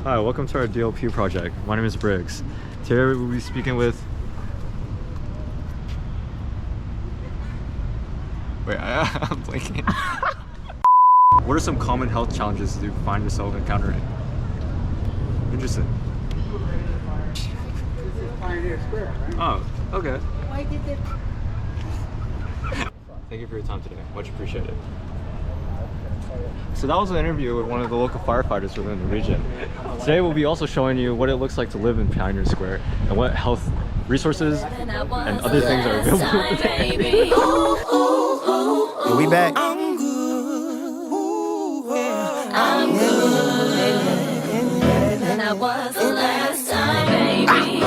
Hi, welcome to our DLP project. My name is Briggs. Today we'll be speaking with... Wait, I'm blanking. What are some common health challenges you find yourself encountering? Interesting. This is Pioneer Square, right? Oh, okay. Why did they... Thank you for your time today. Much appreciated. So that was an interview with one of the local firefighters within the region. Today we'll be also showing you what it looks like to live in Pioneer Square and what health resources and other things are available. We back. I'm good. And I was the last time, baby.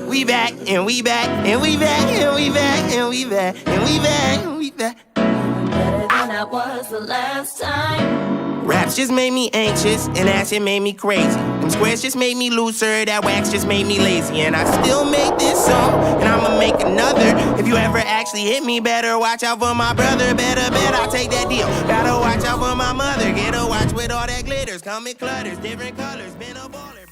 We back and we back and we back and we back and we back and we back and we back. Better than I was the last time. Raps just made me anxious and acid made me crazy. Them squares just made me looser, that wax just made me lazy. And I still make this song and I'ma make another. If you ever actually hit me, better watch out for my brother. Better bet I'll take that deal. Gotta watch out for my mother. Get a watch with all that glitters. Come in clutters, different colors. Been a baller.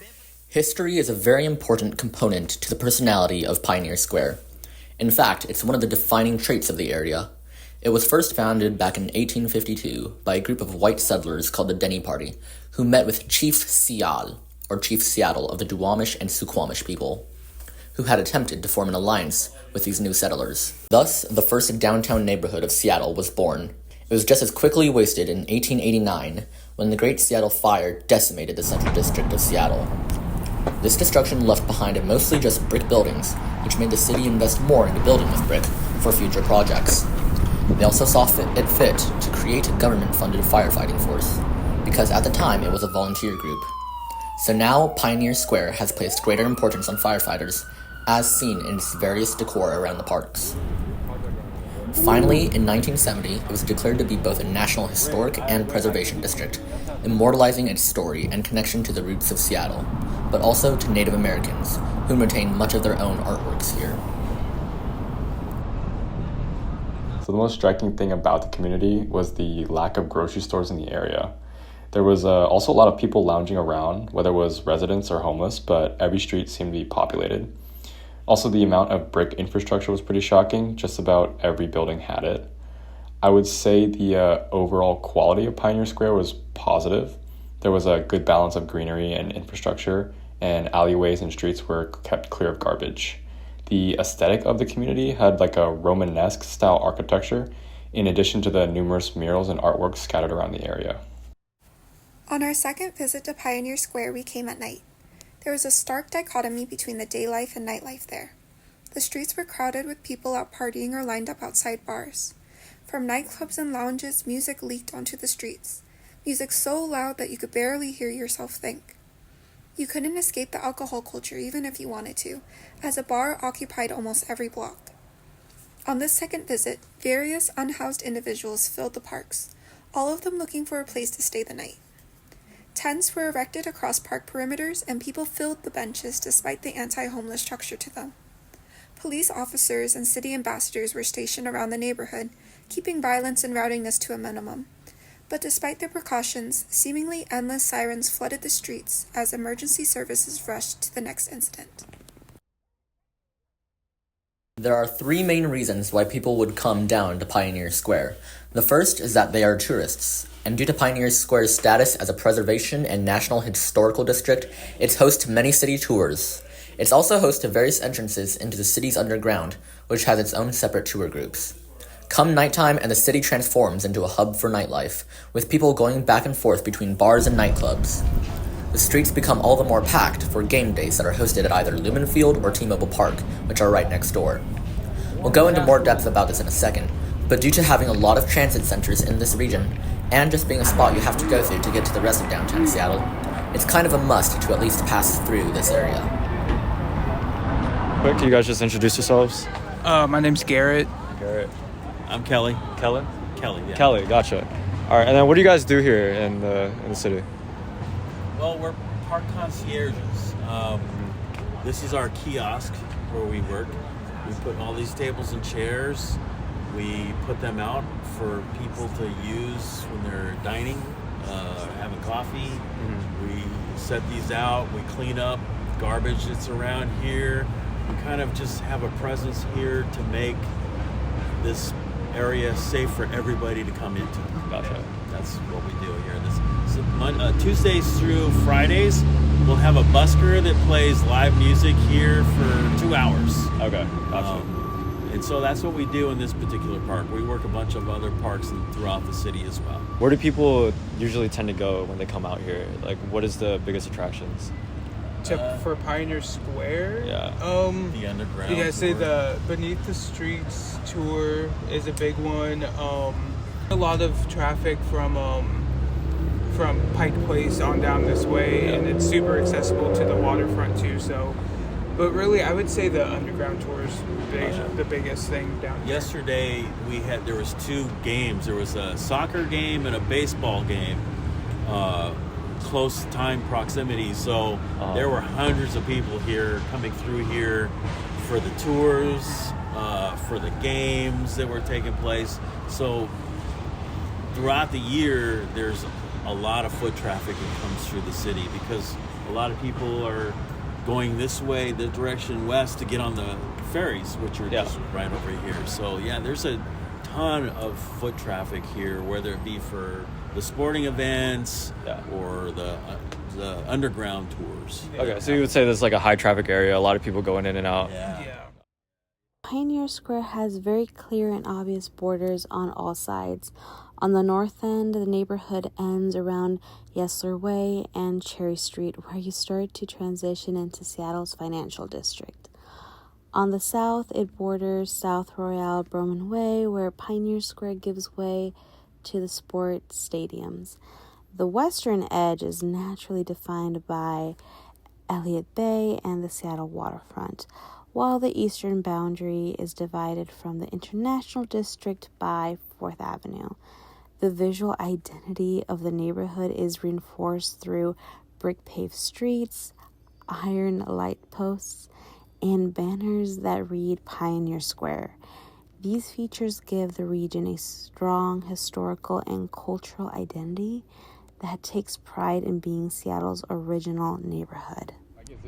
History is a very important component to the personality of Pioneer Square. In fact, it's one of the defining traits of the area. It was first founded back in 1852 by a group of white settlers called the Denny Party, who met with Chief Seattle of the Duwamish and Suquamish people, who had attempted to form an alliance with these new settlers. Thus, the first downtown neighborhood of Seattle was born. It was just as quickly wasted in 1889 when the Great Seattle Fire decimated the central district of Seattle. This destruction left behind mostly just brick buildings, which made the city invest more into building with brick for future projects. They also saw it fit to create a government-funded firefighting force, because at the time it was a volunteer group. So now Pioneer Square has placed greater importance on firefighters, as seen in its various decor around the parks. Finally, in 1970, it was declared to be both a National Historic and Preservation District, immortalizing its story and connection to the roots of Seattle, but also to Native Americans, who retain much of their own artworks here. So the most striking thing about the community was the lack of grocery stores in the area. There was also a lot of people lounging around, whether it was residents or homeless, but every street seemed to be populated. Also, the amount of brick infrastructure was pretty shocking. Just about every building had it. I would say the overall quality of Pioneer Square was positive. There was a good balance of greenery and infrastructure, and alleyways and streets were kept clear of garbage. The aesthetic of the community had like a Romanesque style architecture, in addition to the numerous murals and artworks scattered around the area. On our second visit to Pioneer Square, we came at night. There was a stark dichotomy between the day life and nightlife there. The streets were crowded with people out partying or lined up outside bars. From nightclubs and lounges, music leaked onto the streets. Music so loud that you could barely hear yourself think. You couldn't escape the alcohol culture even if you wanted to, as a bar occupied almost every block. On this second visit, various unhoused individuals filled the parks, all of them looking for a place to stay the night. Tents were erected across park perimeters and people filled the benches despite the anti-homeless structure to them. Police officers and city ambassadors were stationed around the neighborhood, keeping violence and rowdiness to a minimum. But despite their precautions, seemingly endless sirens flooded the streets as emergency services rushed to the next incident. There are three main reasons why people would come down to Pioneer Square. The first is that they are tourists, and due to Pioneer Square's status as a preservation and national historical district, it's host to many city tours. It's also host to various entrances into the city's underground, which has its own separate tour groups. Come nighttime and the city transforms into a hub for nightlife, with people going back and forth between bars and nightclubs. The streets become all the more packed for game days that are hosted at either Lumen Field or T-Mobile Park, which are right next door. We'll go into more depth about this in a second, but due to having a lot of transit centers in this region, and just being a spot you have to go through to get to the rest of downtown Seattle, it's kind of a must to at least pass through this area. Quick, can you guys just introduce yourselves? My name's Garrett. Garrett. I'm Kelly. Kelly? Kelly, yeah. Kelly, gotcha. All right, and then what do you guys do here in the city? Well, we're park concierges. This is our kiosk where we work. We put all these tables and chairs. We put them out for people to use when they're dining, having coffee. We set these out. We clean up garbage that's around here. We kind of just have a presence here to make this area safe for everybody to come into. Gotcha. That's what we do here. Tuesdays through Fridays, we'll have a busker that plays live music here for 2 hours. Okay, gotcha. And so that's what we do in this particular park. We work a bunch of other parks throughout the city as well. Where do people usually tend to go when they come out here? Like, what is the biggest attractions? For Pioneer Square? Yeah. The underground. You guys say tour. the Beneath the Streets tour is a big one. A lot of traffic from Pike Place on down this way, and it's super accessible to the waterfront too. So, but really, I would say the underground tour is the biggest thing down here. Yesterday there was 2 games. There was a soccer game and a baseball game. Close time proximity, so there were hundreds of people here coming through here for the tours, for the games that were taking place. So throughout the year, there's a lot of foot traffic that comes through the city because a lot of people are going this way, the direction west, to get on the ferries, which are just right over here. So yeah, there's a ton of foot traffic here, whether it be for the sporting events or the underground tours. Okay, so you would say this is like a high traffic area, a lot of people going in and out. Yeah. Pioneer Square has very clear and obvious borders on all sides. On the north end, the neighborhood ends around Yesler Way and Cherry Street, where you start to transition into Seattle's financial district. On the south, it borders South Royale Broman Way, where Pioneer Square gives way to the sports stadiums. The western edge is naturally defined by Elliott Bay and the Seattle waterfront, while the eastern boundary is divided from the International District by 4th Avenue. The visual identity of the neighborhood is reinforced through brick-paved streets, iron light posts, and banners that read Pioneer Square. These features give the region a strong historical and cultural identity that takes pride in being Seattle's original neighborhood.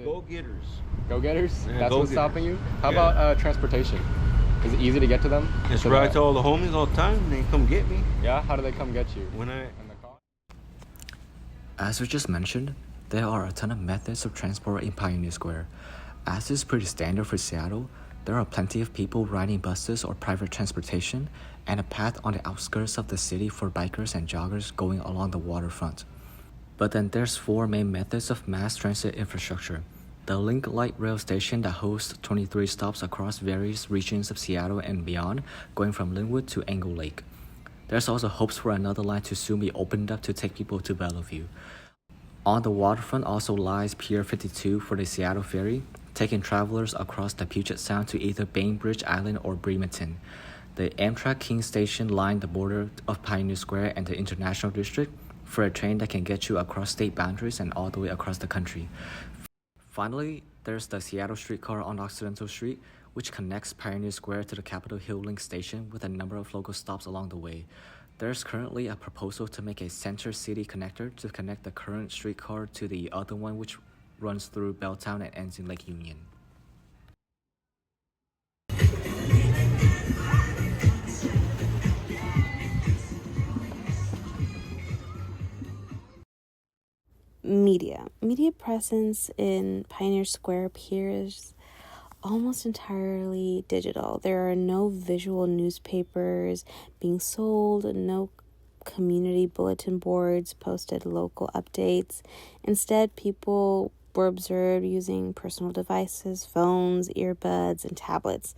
Go-getters. Go-getters? Yeah, That's what's go-getters. stopping you? How Yeah. about transportation? Is it easy to get to them? Just To ride the- to all the homies all the time. They come get me Yeah? How do they come get you? when I. In the car? As we just mentioned, there are a ton of methods of transport in Pioneer Square. As is pretty standard for Seattle, there are plenty of people riding buses or private transportation, and a path on the outskirts of the city for bikers and joggers going along the waterfront. But then there's 4 main methods of mass transit infrastructure. The Link Light Rail Station that hosts 23 stops across various regions of Seattle and beyond, going from Linwood to Angle Lake. There's also hopes for another line to soon be opened up to take people to Bellevue. On the waterfront also lies Pier 52 for the Seattle Ferry, taking travelers across the Puget Sound to either Bainbridge Island or Bremerton. The Amtrak King Station line the border of Pioneer Square and the International District for a train that can get you across state boundaries and all the way across the country. Finally, there's the Seattle streetcar on Occidental Street, which connects Pioneer Square to the Capitol Hill Link Station with a number of local stops along the way. There's currently a proposal to make a center city connector to connect the current streetcar to the other one, which runs through Belltown and ends in Lake Union. Media presence in Pioneer Square appears almost entirely digital. There are no visual newspapers being sold, no community bulletin boards posted local updates. Instead, people were observed using personal devices, phones, earbuds, and tablets,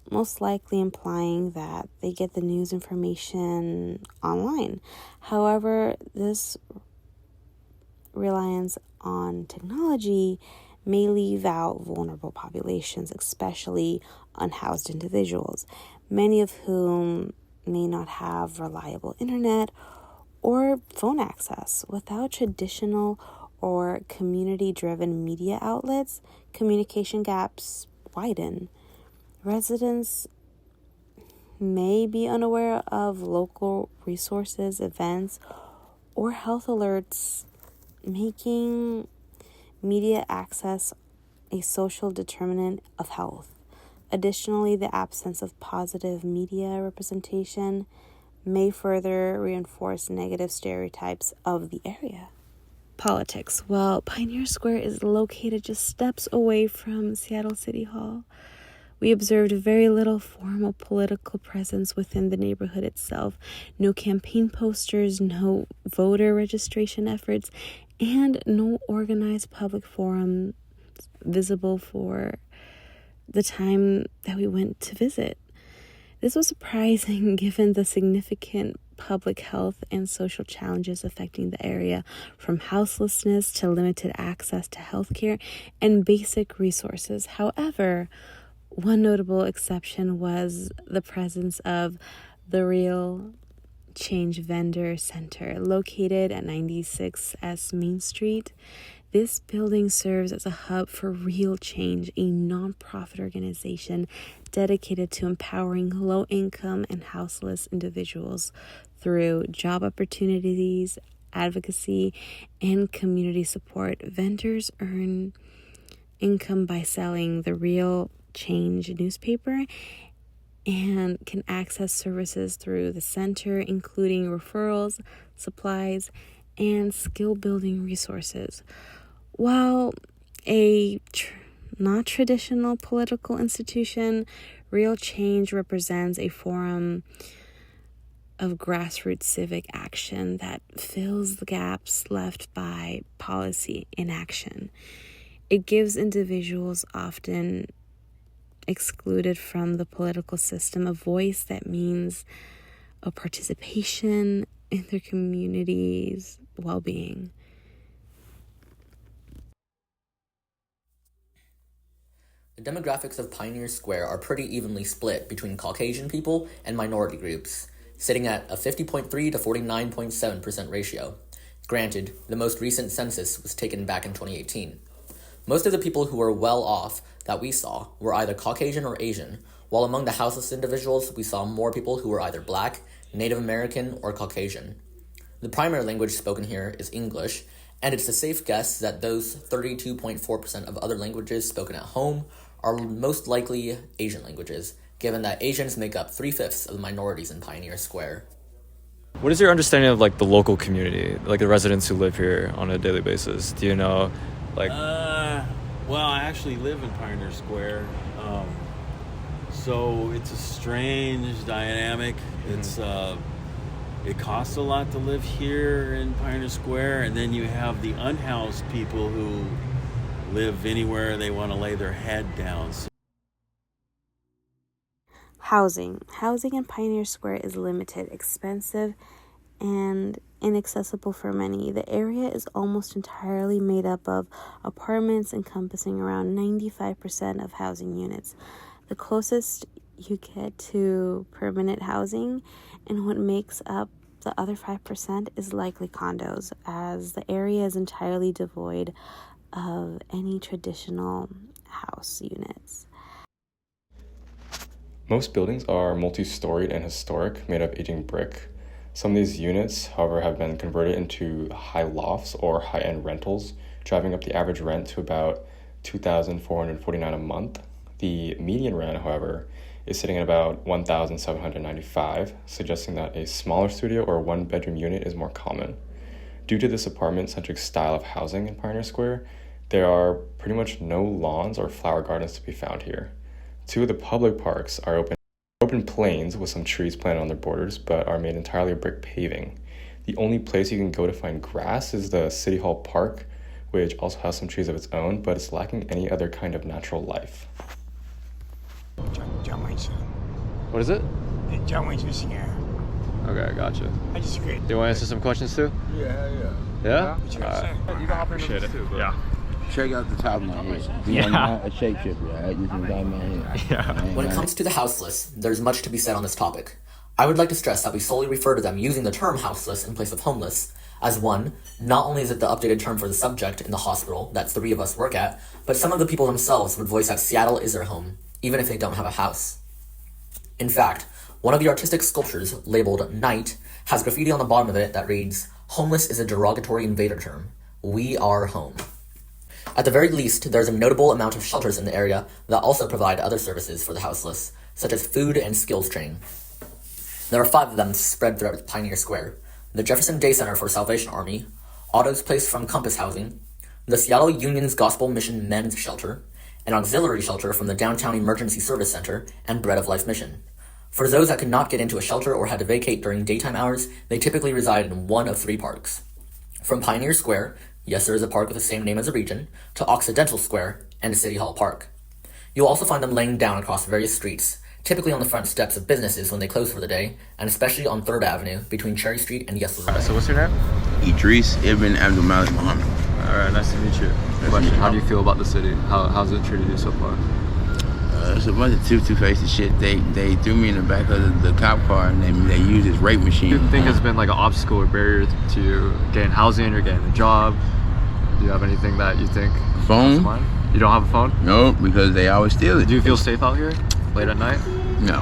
most likely implying that they get the news information online. However, this reliance on technology may leave out vulnerable populations, especially unhoused individuals, many of whom may not have reliable internet or phone access. Without traditional or community-driven media outlets, communication gaps widen. Residents may be unaware of local resources, events, or health alerts, making media access a social determinant of health. Additionally, the absence of positive media representation may further reinforce negative stereotypes of the area. Politics. Well, Pioneer Square is located just steps away from Seattle City Hall. We observed very little formal political presence within the neighborhood itself. No campaign posters, no voter registration efforts, and no organized public forum visible for the time that we went to visit. This was surprising given the significant public health and social challenges affecting the area, from houselessness to limited access to healthcare and basic resources. However, one notable exception was the presence of the Real Change Vendor Center, located at 96S Main Street. This building serves as a hub for Real Change, a nonprofit organization dedicated to empowering low-income and houseless individuals through job opportunities, advocacy, and community support. Vendors earn income by selling the Real Change newspaper and can access services through the center, including referrals, supplies, and skill-building resources. While a not traditional political institution, Real Change represents a forum of grassroots civic action that fills the gaps left by policy inaction. It gives individuals often excluded from the political system a voice that means a participation in their community's well-being. The demographics of Pioneer Square are pretty evenly split between Caucasian people and minority groups, sitting at a 50.3 to 49.7% ratio. Granted, the most recent census was taken back in 2018. Most of the people who were well off that we saw were either Caucasian or Asian, while among the houseless individuals we saw more people who were either Black, Native American, or Caucasian. The primary language spoken here is English, and it's a safe guess that those 32.4% of other languages spoken at home are most likely Asian languages, given that Asians make up 3/5 of the minorities in Pioneer Square. What is your understanding of like the local community, like the residents who live here on a daily basis? Do you know, like? Well, I actually live in Pioneer Square, so it's a strange dynamic. It's it costs a lot to live here in Pioneer Square, and then you have the unhoused people who live anywhere they want to lay their head down. Housing in Pioneer Square is limited, expensive, and inaccessible for many. The area is almost entirely made up of apartments encompassing around 95% of housing units. The closest you get to permanent housing and what makes up the other 5% is likely condos, as the area is entirely devoid of any traditional house units. Most buildings are multi-storied and historic, made of aging brick. Some of these units, however, have been converted into high lofts or high-end rentals, driving up the average rent to about $2,449 a month. The median rent, however, is sitting at about $1,795, suggesting that a smaller studio or one-bedroom unit is more common. Due to this apartment-centric style of housing in Pioneer Square, there are pretty much no lawns or flower gardens to be found here. Two of the public parks are open plains with some trees planted on their borders, but are made entirely of brick paving. The only place you can go to find grass is the City Hall Park, which also has some trees of its own, but it's lacking any other kind of natural life. What is it? Okay, I gotcha. I just agree. Do you want to answer some questions too? Yeah. Yeah? You can hop in Appreciate it. Yeah. Check out the top of my head. Yeah. I'm not a shapeshifter, right? You can guide my head. Yeah. When it comes to the houseless, there's much to be said on this topic. I would like to stress that we solely refer to them using the term houseless in place of homeless, as one, not only is it the updated term for the subject in the hospital that 3 of us work at, but some of the people themselves would voice that Seattle is their home, even if they don't have a house. In fact, one of the artistic sculptures, labeled Night, has graffiti on the bottom of it that reads, Homeless is a derogatory invader term. We are home. At the very least, there's a notable amount of shelters in the area that also provide other services for the houseless, such as food and skills training. There are 5 of them spread throughout Pioneer Square: the Jefferson Day Center for Salvation Army, Otto's Place from Compass Housing, the Seattle Union's Gospel Mission Men's Shelter, an auxiliary shelter from the Downtown Emergency Service Center, and Bread of Life Mission. For those that could not get into a shelter or had to vacate during daytime hours, they typically reside in one of 3 parks. From Pioneer Square, yes, there is a park with the same name as a region, to Occidental Square, and to City Hall Park. You'll also find them laying down across various streets, typically on the front steps of businesses when they close for the day, and especially on 3rd Avenue between Cherry Street and Yesler Way. So what's your name? Idris Ibn Abdul Malik Muhammad. Alright, nice to meet you. Question, how do you feel about the city? How's it treated you so far? It's a bunch of two-faced shit. They threw me in the back of the cop car and they used this rape machine. Do you think has been like an obstacle or barrier to you getting housing or getting a job? Do you have anything that you think? Phone? You don't have a phone? No, because they always steal it. Do you feel safe out here late at night? No.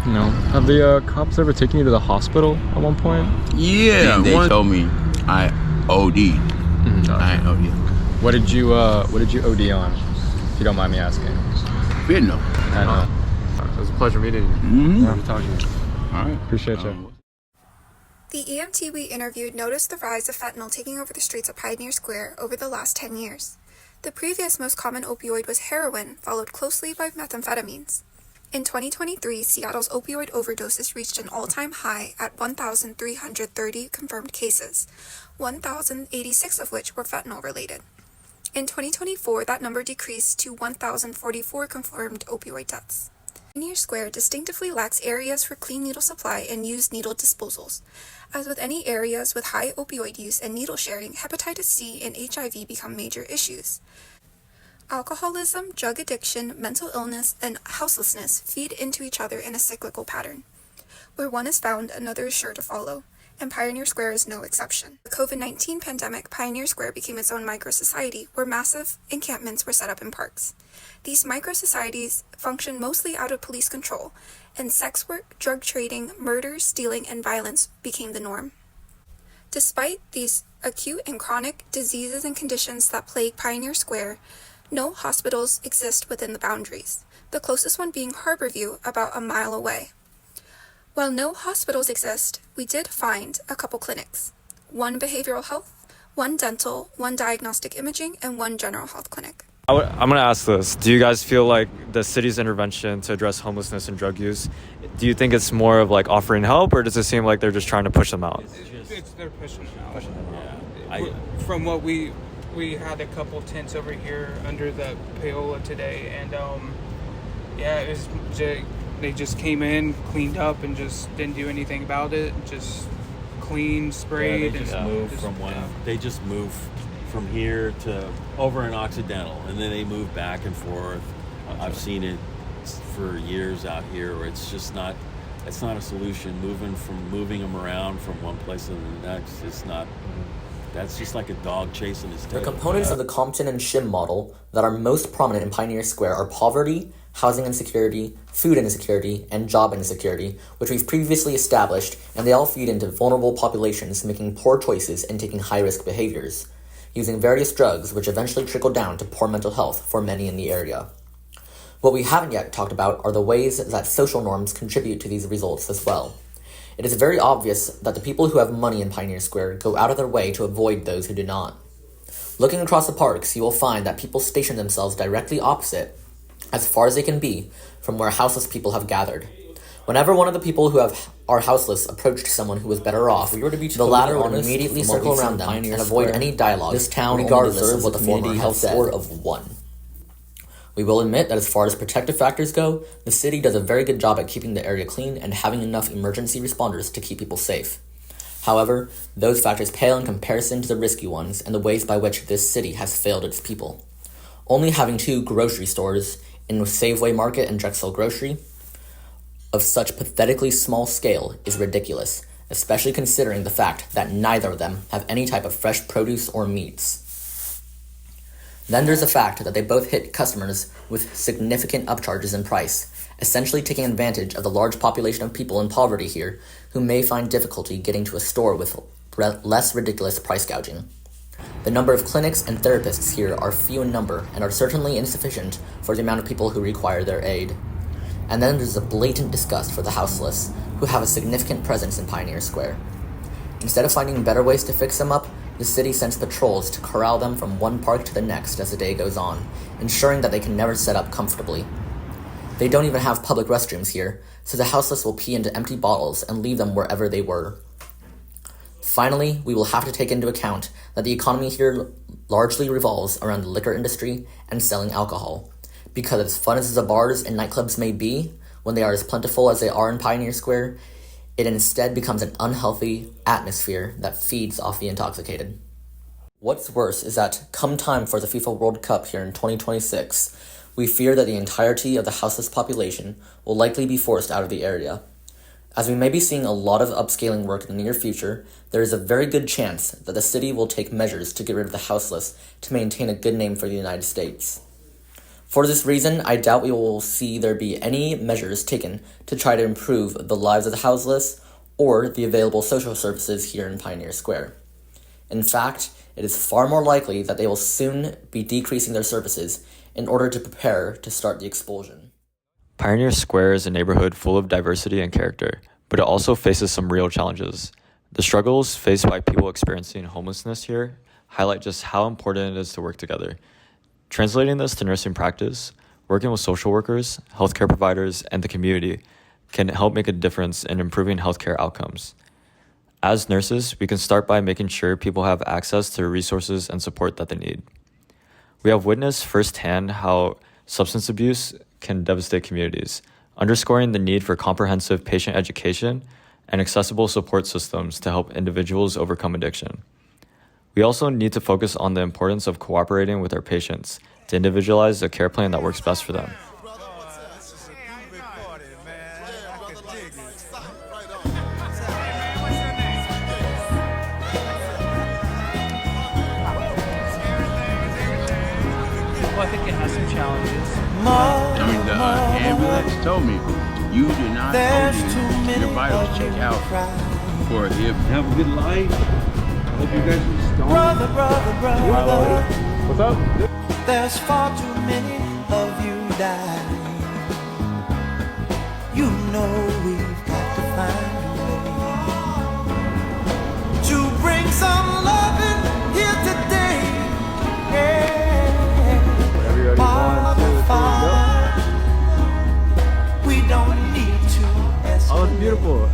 No. Have the cops ever taken you to the hospital at one point? Yeah. They told me I OD'd. I OD'd. What did you OD on, if you don't mind me asking? Fentanyl. I know. It was a pleasure meeting you. Mm-hmm. Yeah, talking to you. All right. Appreciate you. The EMT we interviewed noticed the rise of fentanyl taking over the streets of Pioneer Square over the last 10 years. The previous most common opioid was heroin, followed closely by methamphetamines. In 2023, Seattle's opioid overdoses reached an all-time high at 1,330 confirmed cases, 1,086 of which were fentanyl-related. In 2024, that number decreased to 1,044 confirmed opioid deaths. Pioneer Square distinctively lacks areas for clean needle supply and used needle disposals. As with any areas with high opioid use and needle sharing, hepatitis C and HIV become major issues. Alcoholism, drug addiction, mental illness, and houselessness feed into each other in a cyclical pattern. Where one is found, another is sure to follow, and Pioneer Square is no exception. The COVID-19 pandemic, Pioneer Square became its own micro-society where massive encampments were set up in parks. These micro-societies function mostly out of police control, and sex work, drug trading, murder, stealing, and violence became the norm. Despite these acute and chronic diseases and conditions that plague Pioneer Square, no hospitals exist within the boundaries, the closest one being Harborview, about a mile away. While no hospitals exist, we did find a couple clinics. One behavioral health, one dental, one diagnostic imaging, and one general health clinic. I'm going to ask this. Do you guys feel like the city's intervention to address homelessness and drug use, do you think it's more of like offering help, or does it seem like they're just trying to push them out? They're pushing them out. Yeah. From what we had a couple tents over here under the payola today, and it was they just came in, cleaned up, and just didn't do anything about it. Just cleaned, sprayed. They just moved from one. They just moved from here to over in Occidental, and then they move back and forth. I've seen it for years out here where it's just not. It's not a solution. Moving them around from one place to the next. It's not. That's just like a dog chasing his tail. The components of the Compton and Shim model that are most prominent in Pioneer Square are poverty, housing insecurity, food insecurity, and job insecurity, which we've previously established, and they all feed into vulnerable populations making poor choices and taking high-risk behaviors, using various drugs which eventually trickle down to poor mental health for many in the area. What we haven't yet talked about are the ways that social norms contribute to these results as well. It is very obvious that the people who have money in Pioneer Square go out of their way to avoid those who do not. Looking across the parks, you will find that people station themselves directly opposite, as far as they can be, from where houseless people have gathered. Whenever one of the people who are houseless approached someone who was better off, the latter would immediately circle around them and avoid any dialogue, this town regardless of what the former health score of 1. We will admit that as far as protective factors go, the city does a very good job at keeping the area clean and having enough emergency responders to keep people safe. However, those factors pale in comparison to the risky ones and the ways by which this city has failed its people. Only having 2 grocery stores, in Safeway Market and Drexel Grocery, of such pathetically small scale is ridiculous, especially considering the fact that neither of them have any type of fresh produce or meats. Then there's the fact that they both hit customers with significant upcharges in price, essentially taking advantage of the large population of people in poverty here who may find difficulty getting to a store with less ridiculous price gouging. The number of clinics and therapists here are few in number and are certainly insufficient for the amount of people who require their aid. And then there's a blatant disgust for the houseless, who have a significant presence in Pioneer Square. Instead of finding better ways to fix them up, the city sends patrols to corral them from one park to the next as the day goes on, ensuring that they can never set up comfortably. They don't even have public restrooms here, so the houseless will pee into empty bottles and leave them wherever they were. Finally, we will have to take into account that the economy here largely revolves around the liquor industry and selling alcohol, because as fun as the bars and nightclubs may be, when they are as plentiful as they are in Pioneer Square, it instead becomes an unhealthy atmosphere that feeds off the intoxicated. What's worse is that, come time for the FIFA World Cup here in 2026, we fear that the entirety of the houseless population will likely be forced out of the area. As we may be seeing a lot of upscaling work in the near future, there is a very good chance that the city will take measures to get rid of the houseless to maintain a good name for the United States. For this reason, I doubt we will see there be any measures taken to try to improve the lives of the houseless or the available social services here in Pioneer Square. In fact, it is far more likely that they will soon be decreasing their services in order to prepare to start the expulsion. Pioneer Square is a neighborhood full of diversity and character, but it also faces some real challenges. The struggles faced by people experiencing homelessness here highlight just how important it is to work together. Translating this to nursing practice, working with social workers, healthcare providers, and the community can help make a difference in improving healthcare outcomes. As nurses, we can start by making sure people have access to resources and support that they need. We have witnessed firsthand how substance abuse can devastate communities, underscoring the need for comprehensive patient education and accessible support systems to help individuals overcome addiction. We also need to focus on the importance of cooperating with our patients to individualize a care plan that works best for them. Well, I think it has some challenges. I mean, the ambulance told me, you do not owe your vitals check out for if Have a good life. Hope you guys are stoned. Brother. What's up? There's far too many of you die. You know we've got to find a way to bring some loving here today. Yeah. Whatever you're ready, 1, 2, 3, go. We don't need to escalate. Oh, it's beautiful.